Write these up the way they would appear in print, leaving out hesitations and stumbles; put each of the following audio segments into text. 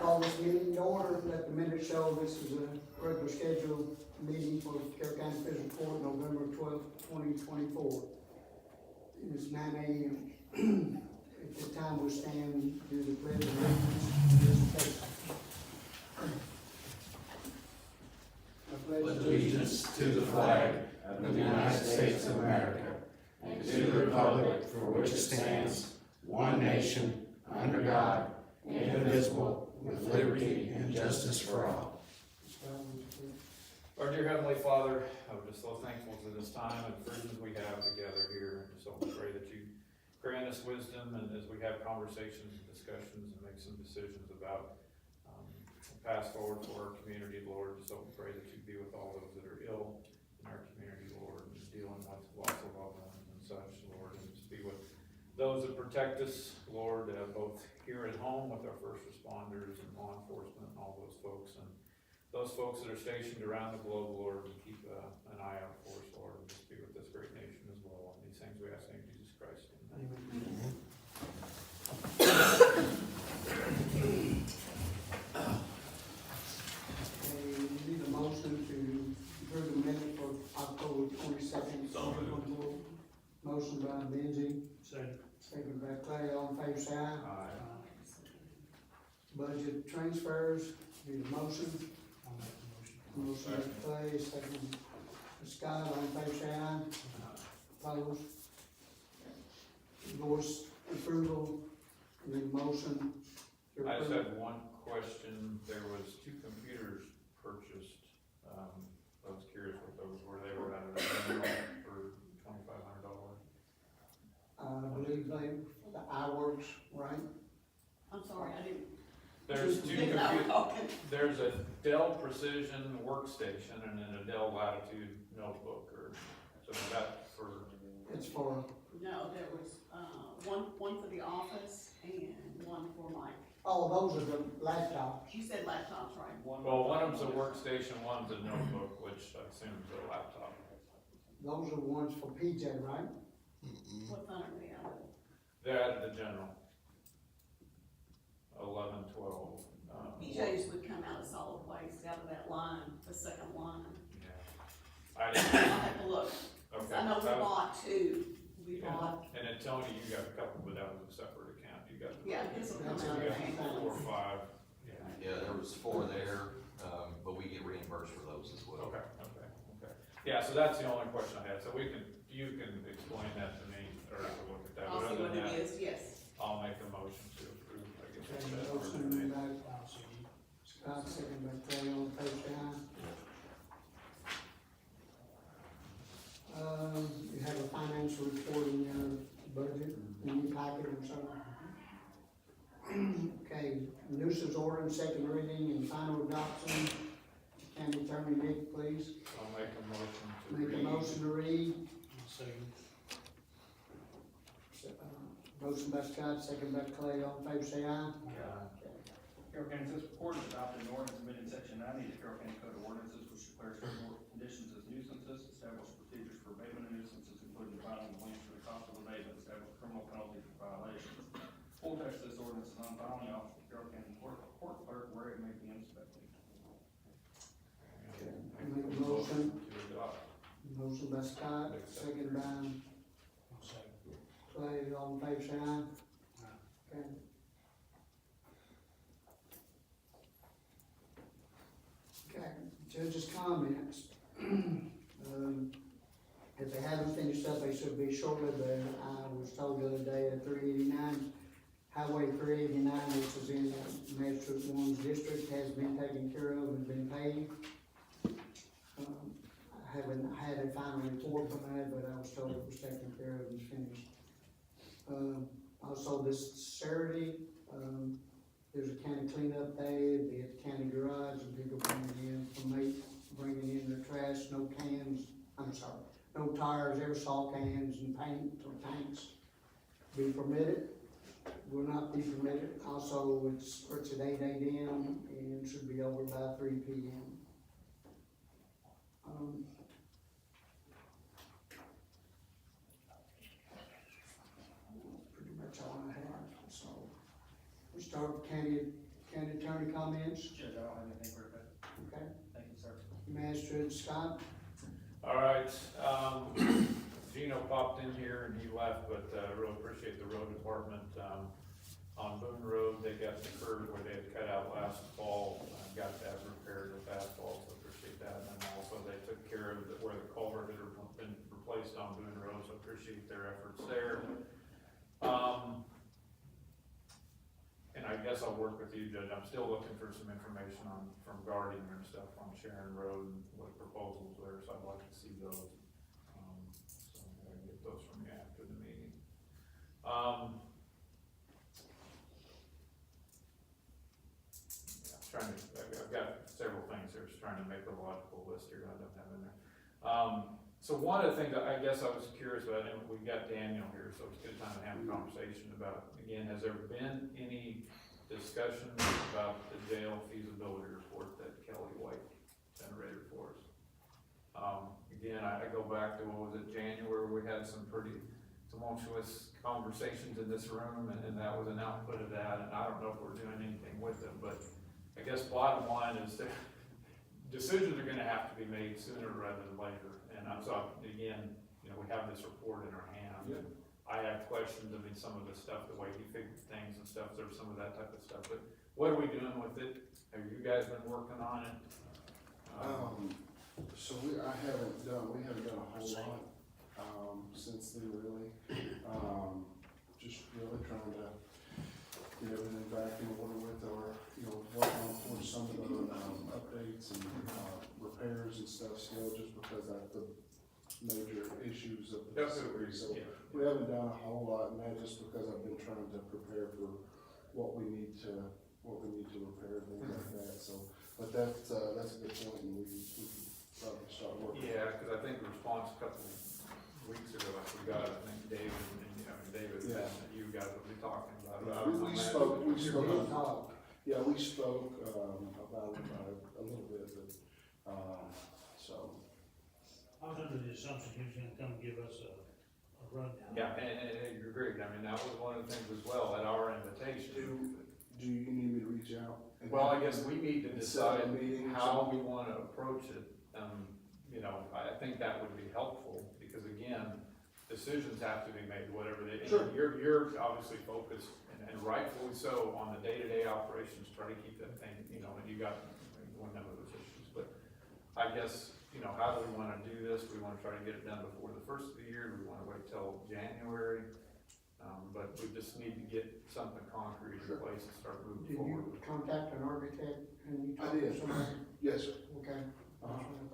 Call this meeting to order. Let the minutes show this is a regular scheduled meeting for Carroll County Fiscal Court, November 12th, 2024. It is 9 a.m. At this time, we stand to the pledge of allegiance. I Pledge allegiance to the flag of the United States of America and to the republic for which it stands, one nation, under God, indivisible, with liberty and justice for all. Our dear Heavenly Father, I'm just so thankful for this time and friends we have together here. And so we pray that you grant us wisdom and as we have conversations and discussions and make some decisions about the path forward for our community, Lord. So we pray that you be with all those that are ill in our community, Lord, and dealing with loss of loved ones and such, Lord, and just be with those that protect us, Lord, both here at home with our first responders and law enforcement and all those folks, and those folks that are stationed around the globe, Lord, and keep an eye out for us, Lord, and just be with this great nation as well. And these things we ask in Jesus Christ. Amen. We need a motion to approve the minute for October 22nd. Motion by Benji. Second by Clay. All in favor, say aye. Budget transfers, need a motion. Motion by Clay, second by Scott. All in favor, say aye. Opposed? Voice approval, need a motion. to I just approve. had one question. There was 2 computers purchased. I was curious what those were. They were out of the for $2,500. I believe they, the iWorks, right? I'm sorry, I didn't. There's 2 Didn't know we were computers. talking. There's a Dell Precision workstation and then a Dell Latitude notebook, or so that for. It's for, No, there was, one for the office and one for Mike. oh, those are the laptops. You said laptops, right? Well, one of them's a workstation, one's a notebook, which I assume is a laptop. Those are the ones for PJ, right? What fund are they out of? They're at the general. 11, 12. BJ's would come out of solid waste, out of that line, the second line. Yeah. I'll I have to look. okay. I know we That was- bought 2. We yeah. bought, And then Tony, you got a couple, but that was a separate account. You got. yeah, this will come That's out You of got the 4 or 5. Yeah. Yeah, there was 4 there, but we get reimbursed for those as well. Okay. Yeah, so that's the only question I had. So you can explain that to me, or I can look at that. I'll But see other what than it that, is, yes. I'll make a motion to approve. I guess Okay, that's motion by Scott, second by Clay, all in favor, say aye. You have a financial report in your budget, in your packet or something. Okay, nuisance ordinance, second reading and final adoption. County Attorney Nick, please. I'll make a motion to Make a read. motion to read. Motion by Scott, second by Clay, all in favor, say aye. Carroll County Fiscal Court has adopted an ordinance amending section 90 of the Carroll County Code of Ordinances, which declares certain conditions as nuisances, established procedures for abatement of nuisances, including filing the claims for the cost of abatement, established criminal penalties for violations. Full text of this ordinance is on file in the office of the Carroll County Court Clerk, where it may be inspected. Make a motion. To adopt. Motion by Scott, second by Clay, all in favor, say aye. Okay. Okay, judges' comments. If they haven't finished up, they should be shortly, but I was told the other day that 389, Highway 389, which is in Magistrate 1's district, has been taken care of and been paid. I haven't had a final report from that, but I was told it was taken care of and finished. Also this Saturday, there's a county cleanup day, it'll be at the county garage, and people bringing in their trash, no cans, no tires, aerosol cans and paint or tanks be permitted, will not be permitted. Also, it starts at 8 a.m. and should be over by 3 p.m. Pretty much all I have, so we start with county County attorney comments, Judge, I don't have anything for that. okay? Thank you, sir. Magistrate Scott, All right, Gino popped in here and he left, but, I really appreciate the road department, on Boone Road, they got the curve where they had cut out last fall, got that repaired with asphalt, so appreciate that. And then also they took care of where the culvert had been replaced on Boone Road, so appreciate their efforts there. And I guess I'll work with you, Judge, I'm still looking for some information from Gardiner and stuff on Sharon Road and what proposals there, so I'd like to see those. So I can get those from you after the meeting. I've got several things here, just trying to make a logical list here, I don't have in there. So one of the things I guess I was curious about, and we got Daniel here, so it's a good time to have a conversation about, again, has there been any discussion about the jail feasibility report that Kelly White generated for us? Again, I go back to, what was it, January, we had some pretty tumultuous conversations in this room, and that was an output of that, and I don't know if we're doing anything with them, but I guess bottom line is that decisions are gonna have to be made sooner rather than later. And so, again, you know, we have this report in our hand. Yeah. I have questions, I mean, some of the stuff, the way he figured things and stuff, there's some of that type of stuff, but what are we doing with it? Have you guys been working on it? So we haven't done a whole lot, since then really. Just really trying to get everything back in order with our, working on towards some of the, updates and, repairs and stuff still, just because that's the major issues of the facility. So we haven't done a whole lot, and that just because I've been trying to prepare for what we need to repair, things like that, so. But that's a good point, and we can probably start working. Yeah, cause I think the response a couple weeks ago, like we got, I think David, David, Yeah. you guys will be talking about it. We spoke we talked. Yeah, we spoke, about it a little bit, but, so. I was under the assumption he was gonna come give us a rundown. Yeah, and you're great, I mean, that was one of the things as well, at our invitation. Do you need me to reach out? Well, I guess we need to And set decide a meeting or how we something? wanna approach it. I think that would be helpful, because again, decisions have to be made, whatever they, Sure. you're obviously focused, and rightfully so, on the day-to-day operations, try to keep that thing, and you got one of those issues, but I guess, how do we wanna do this? We wanna try to get it done before the first of the year, we wanna wait till January, but we just need to get something concrete in place and start moving Did forward. you contact an architect and you I talked to did. somebody? Yes, sir. Okay.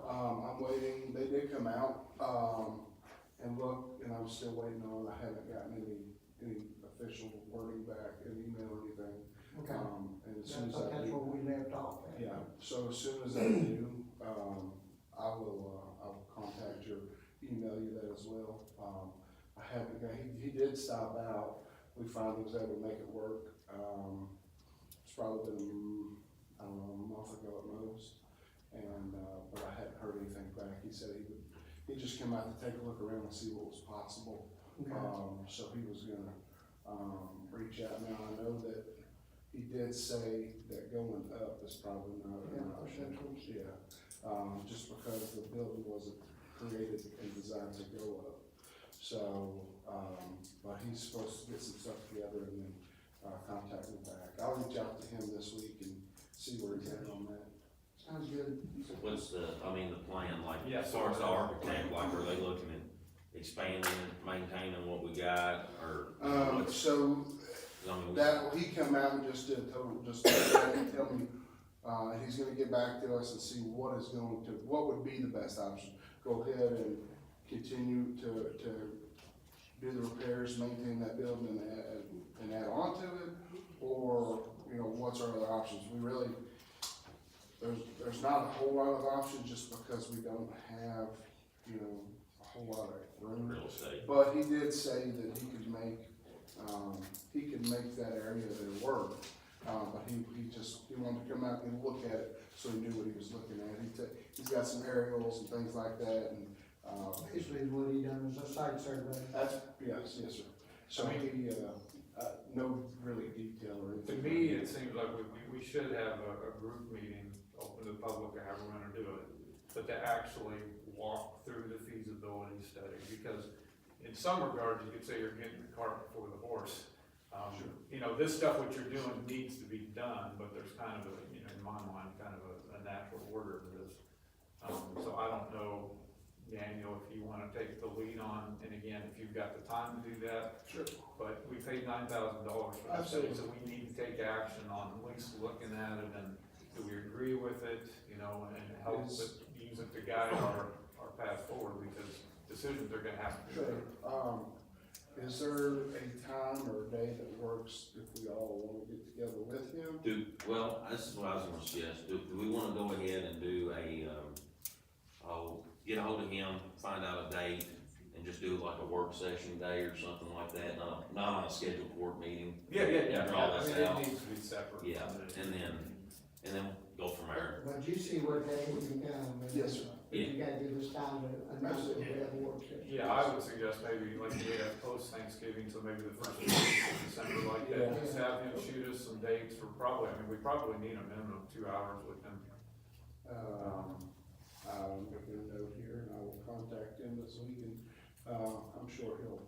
I'm waiting, they did come out, and look, and I'm still waiting on, I haven't gotten any official wording back, an email or anything. Okay, And as soon as I that's do, where we left off at. yeah, so as soon as I do, I'll contact you, email you that as well. I haven't got, he did stop out, we finally was able to make it work. It's probably been, I don't know, a month ago at most. And, but I hadn't heard anything back. He said he'd just come out to take a look around and see what was possible. Okay. So he was gonna, reach out. Now, I know that he did say that going up is probably not an option. Yeah, just because the building wasn't created and designed to go up. So, but he's supposed to get some stuff together and then, contact me back. I'll reach out to him this week and see where he's at on that. Sounds good. So what's the plan, like, Yeah, as far as the architect, like, are they looking at expanding, maintaining what we got, or? So I mean, that, he come out and just did tell me, he's gonna get back to us and see what would be the best option. Go ahead and continue to do the repairs, maintain that building and add on to it, or, what's our other options? We really, there's not a whole lot of options just because we don't have, a whole lot of room. real estate. But he did say that he could make that area there work. But he wanted to come out and look at it, so he knew what he was looking at. He's got some aerials and things like that, and, Basically, what he done is a site survey. yes, sir. So he, no really detail or To anything. me, it seems like we should have a group meeting, open to the public, or however we're gonna do it, but to actually walk through the feasibility study, because in some regards, you could say you're getting the cart before the horse. You know, this stuff, what you're doing needs to be done, but there's kind of a, you know, in my mind, kind of a natural order to this. So I don't know, Daniel, if you wanna take the lead on, and again, if you've got the time to do that. Sure. But we paid $9,000 for that study, so we need to take action on at least looking at it, and do we agree with it, you know, and help it, use it to guide our path forward, because decisions are gonna have to be Sure. made. Is there a time or a day that works if we all wanna get together with him? Well, this is what I was gonna suggest, do we wanna go ahead and do get ahold of him, find out a date, and just do like a work session day or something like that, not on a scheduled court meeting? Yeah, Draw I this mean, it out. needs to be separate. Yeah, and then go from there. But you see what day we can come. Yes, sir. But you gotta give us time to announce it, we have a work session. Yeah, I would suggest maybe like we have post Thanksgiving, so maybe the first week of December like that, Yeah. just have him shoot us some dates for probably, I mean, we probably need a minimum of 2 hours with him. I'm making a note here, and I will contact him this week, and, I'm sure he'll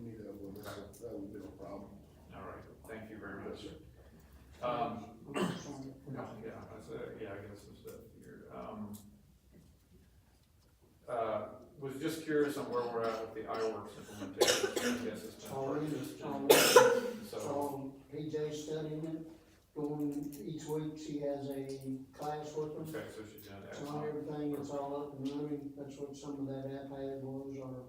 meet up with us, that won't be no problem. All right, thank you very much. Yes, sir. No, yeah, I got some stuff here. Was just curious on where we're at with the iWorks implementation. I guess it's been So PJ's studying it, going each week, she has a class with them. Okay, so she's doing that. So on everything, it's all up and running, that's what some of that iPad was, or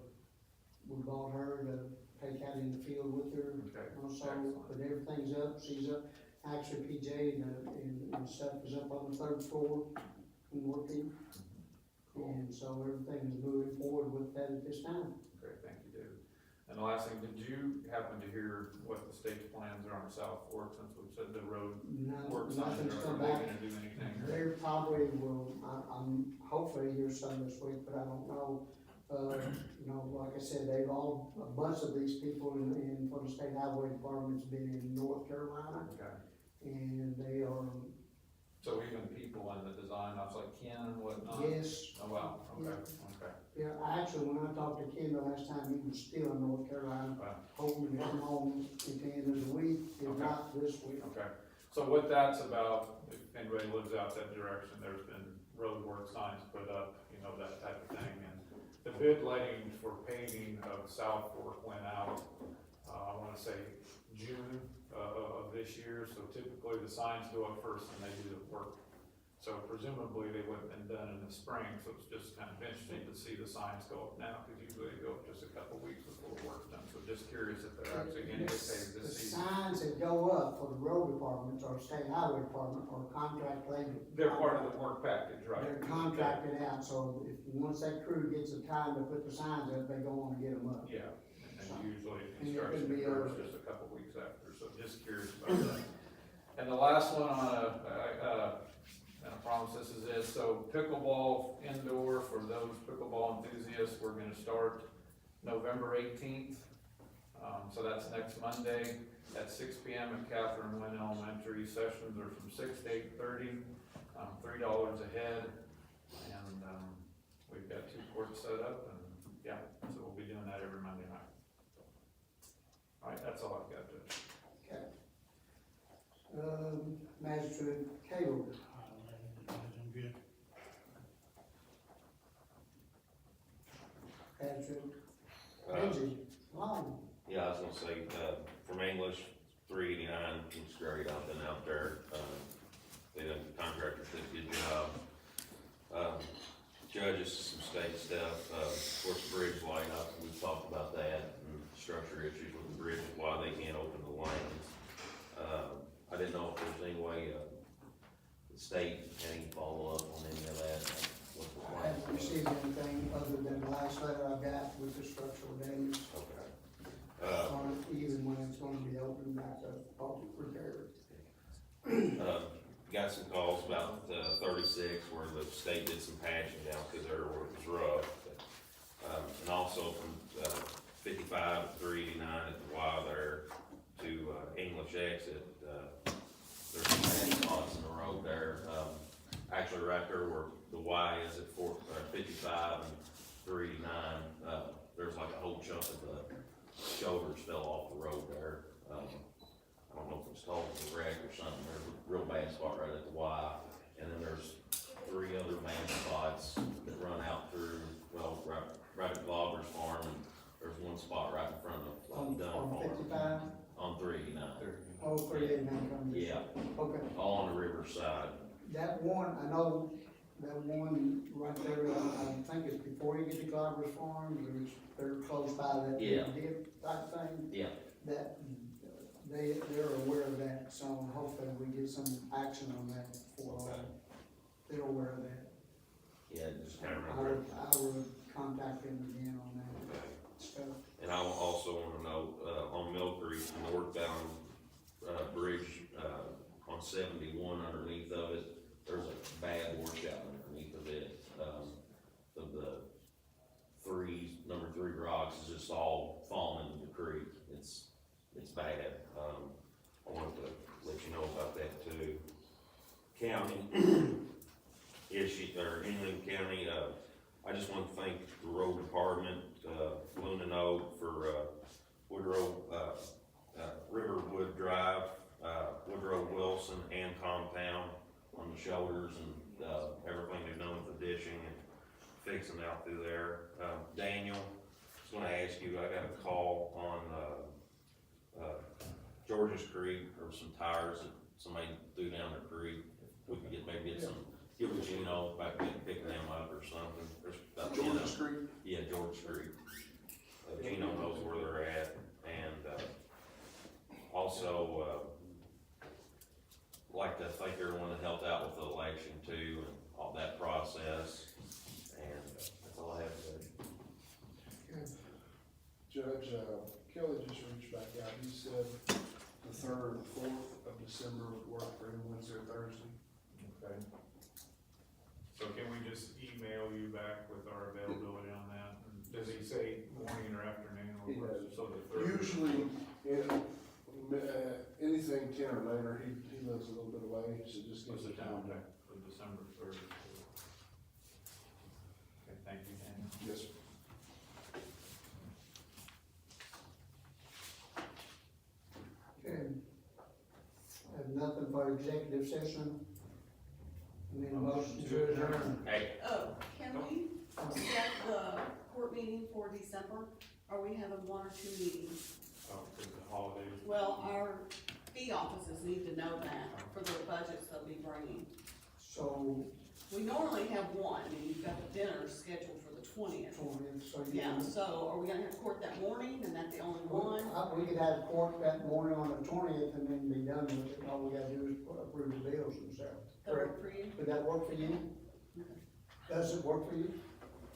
we bought her to take out in the field with her. Okay, Also, excellent. but everything's up, she's up, actually PJ and stuff is up on the 3rd floor and working. And so everything's moving forward with that at this time. Great, thank you, David. And the last thing, did you happen to hear what the state's plans are on South Fork, since we said the road No, work signs, nothing's are come they back. gonna do anything? There probably will, I'm hopefully hear some this week, but I don't know. You know, like I said, a bunch of these people in for the state highway department's been in North Carolina, Okay, and they are, so even people in the design, I was like Ken and whatnot? yes. Oh, wow, okay, okay. Yeah, actually, when I talked to Ken the last time, he was still in North Carolina, Wow. hoping to come home at the end of the week, if Okay. not this week. Okay, so what that's about, if anybody lives out that direction, there's been road work signs put up, you know, that type of thing, and the bid letting for paving of South Fork went out, I wanna say June, of this year, so typically the signs go up first and they do the work. So presumably they would have been done in the spring, so it's just kind of interesting to see the signs go up now, because usually they go up just a couple weeks before the work's done, so just curious if they're actually gonna get paved The this season. signs that go up for the road departments or state highway department or contract labor. They're part of the work package, right? They're contracted out, so if, once that crew gets the time to put the signs up, they go on and get them up. Yeah, and usually And it construction could be occurs over. just a couple weeks after, so just curious about that. And the last one on and I promise this is it, so pickleball indoor, for those pickleball enthusiasts, we're gonna start November 18th. So that's next Monday at 6 p.m. at Catherine Wynn Elementary. Sessions are from 6 to 8:30, $3 a head. And, we've got 2 courts set up, and yeah, so we'll be doing that every Monday night. All right, that's all I've got, Judge. Okay. Magistrate Carroll. I'm good. Magistrate Uh, Benji Long. Yeah, I was gonna say, from English, 389, it's great, I've been out there, the contractors did a good job. Judges, some state stuff, of course, the bridge light up, we've talked about that, and structure issues with the bridge, why they can't open the lanes. I didn't know if there's any way, the state had any follow-up on any of that, what the I plan haven't was. received anything other than the last letter I got with the structural damage Okay. on it, even when it's gonna be open back up, all repaired. Got some calls about 36 where the state did some patching down because their work was rough. And also from 55 to 389 at the Y there to English exit, there's some bad spots in the road there. Actually, right there where the Y is at 55 and 389, there's like a whole chunk of the shoulders fell off the road there. I don't know if it's called a wreck or something. There's a real bad spot right at the Y. And then there's 3 other bad spots that run out through, well, right at Glauber's farm, and there's one spot right in front of Dunn On Farm. 55? On 389. Oh, 389 comes. Yeah, Okay. all on the riverside. That one, I know, that one right there, I think it's before you get to Glover's Farm, they're close by that Yeah. dip type thing. Yeah. That, they're aware of that, so hopefully we get some action on that before, Okay. they're aware of that. Yeah, just kind of I remember. would contact them again on that stuff. And I also want to note, on Mill Creek, the northbound, bridge, on 71 underneath of it, there's a bad washout underneath of it. Of the number 3 rocks is just all falling into the creek. It's bad. I wanted to let you know about that too. County issue, or Inland County, I just want to thank the road department, Luna Oak for, Woodrow, Riverwood Drive, Woodrow Wilson and Compound on the shoulders and, everything they've done with the dishing and fixing out through there. Daniel, just wanna ask you, I got a call on, George's Creek, or some tires that somebody threw down the creek. If we could get some, get what you know, about picking them up or something. There's about, George's Creek? Yeah, George Street. Gino knows where they're at, and, also, like to thank everyone that helped out with the election too, and all that process, and that's all I have to say. Judge, Kelly just reached back out, he said the 3rd and 4th of December would work for him, Wednesday or Thursday. Okay. So can we just email you back with our availability on that? Does he say morning or afternoon? Or He does. So the 3rd? Usually, anything 10 or later, he lives a little bit away, so just What's gives the it time time. for December 3rd? Okay, thank you, Daniel. Yes, sir. Okay. Have nothing for executive session. Need a motion to adjourn. Hey, Oh, can we set the court meeting for December? Are we having 1 or 2 meetings? Oh, because the holidays. Well, our fee offices need to know that for their budgets they'll be bringing. So, We normally have 1, and you've got the dinner scheduled for the 20th. 20th, so you. Yeah, so are we gonna have court that morning, and that's the only one? We could have court that morning on the 20th and then be done with it, all we gotta do is approve the bills and stuff. That work for you? Would that work for you? Okay. Does it work for you?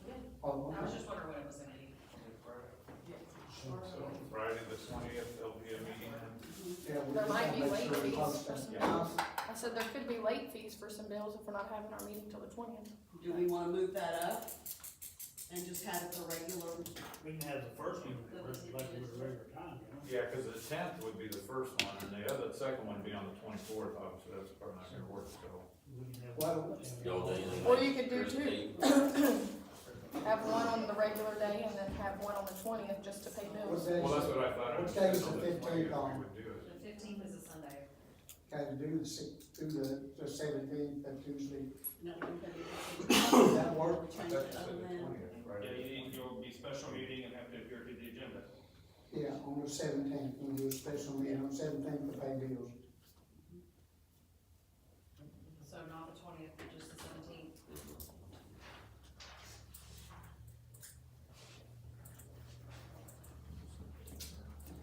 Yeah. Oh, I was okay. just wondering when it was gonna be. So Friday the 20th, there'll be a meeting. Yeah, we There just might wanna be make late sure we fees post for that. some Yeah. bills. I said there could be late fees for some bills if we're not having our meeting till the 20th. Do we wanna move that up and just have it the regular? We can have the first one, like we were regular time, you know? Yeah, because the 10th would be the first one, and the second one would be on the 24th, obviously, that's probably not gonna work, so. We can have. Well, Y'all do anything? Or you could do Christine? Have one on the regular day and then have one on the 20th just to pay what bills. day Well, that's is, what I thought. I What just day is said the on 15th 20th on? we would do it. The 15th is a Sunday. gotta do the 17th, that Tuesday. No, we can do Does that work? I change thought it you other said the than, 20th, right? You'll be special meeting and have to adhere to the agenda. Yeah, on the 17th, we'll do a special meeting on 17th to pay bills. So not the 20th, but just the 17th.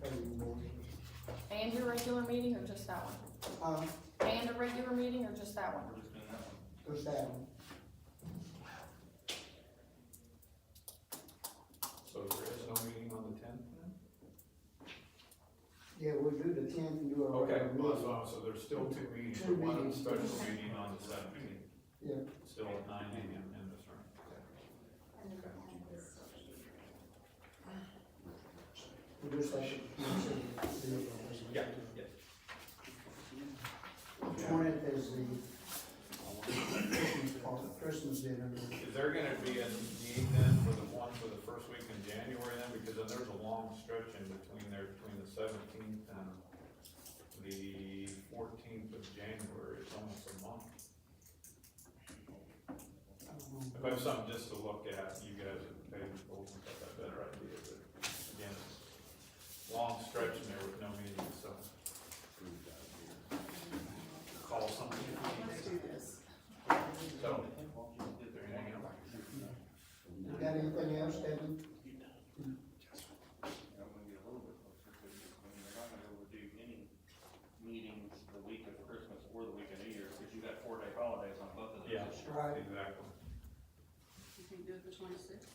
Pay bills. And your regular meeting or just that one? And a regular meeting or just that one? We're just doing that one. Just that one. So there is no meeting on the 10th then? Yeah, we'll do the 10th and do a Okay, regular well, meeting. so there's still 2 meetings, Two but one meetings. special meeting on the 17th, Yeah, still at 9 AM in this room. we'll just have to. Yeah, yeah. is the Christmas dinner. Is there gonna be a need then for the one for the first week in January then, because then there's a long stretch in between there, between the 17th and the 14th of January, it's almost a month. If I have something just to look at, you guys have maybe both got that better idea, but again, long stretch in there with no meetings, so. Call something. Let's do this. So, is there anything else? You got anything else, Kevin? I'm gonna get a little bit closer to this, I mean, they're not gonna be able to do any meetings the week of Christmas or the week of New Year's, because you got 4-day holidays on both of those. Yeah. this year. Right. Exactly. You can do it the 26th?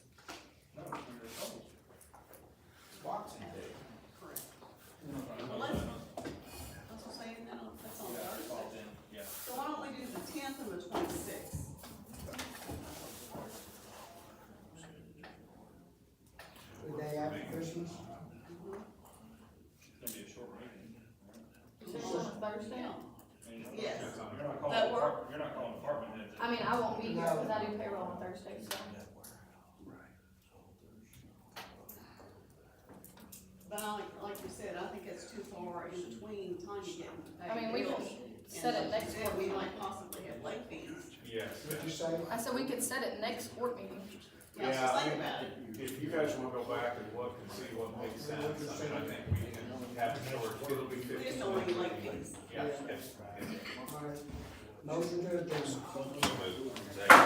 No, it's 3-day holidays. Boxing Day. Correct. Well, let's say, no, that's on Yeah, it falls Thursday. in, yeah. So why don't we do the 10th and the 26th? The day after Christmas? It's gonna be a short meeting. Is it on a Thursday? Yeah. I mean, Yes. You're not calling, That work? you're not calling department heads. I mean, I won't be here because I do payroll on Thursday, so. But like you said, I think it's too far in between time to get them to pay. I mean, we can bills. set it And next then board we meeting. might possibly have late fees. Yes. What'd you say? I said we could set it next board meeting. Yeah, so think about it. If you guys wanna go back and look and see what makes sense, I mean, I think we can have it short, it'll be We 15. just don't want any late fees. Yeah, yes. All right. Motion to adjourn. Second.